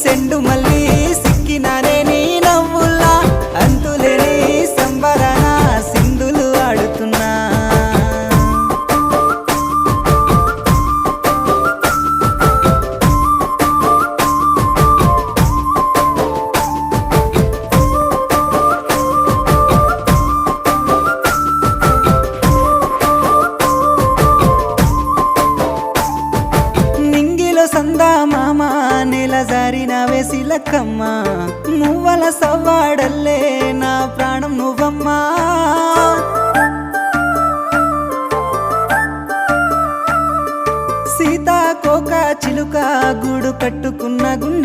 సెండు మళ్ళీ సిక్కినానే నీ నవ్వుల్లా అంతులేని సంబరాన సింధులు ఆడుతున్నా నింగిలో సందా మామ నెల జారిన వేసిలక్కమ్మ మువ్వల సవ్వాడల్లే నా ప్రాణం నువ్వమ్మా సీతాకోక చిలుక గూడు కట్టుకున్న గుండె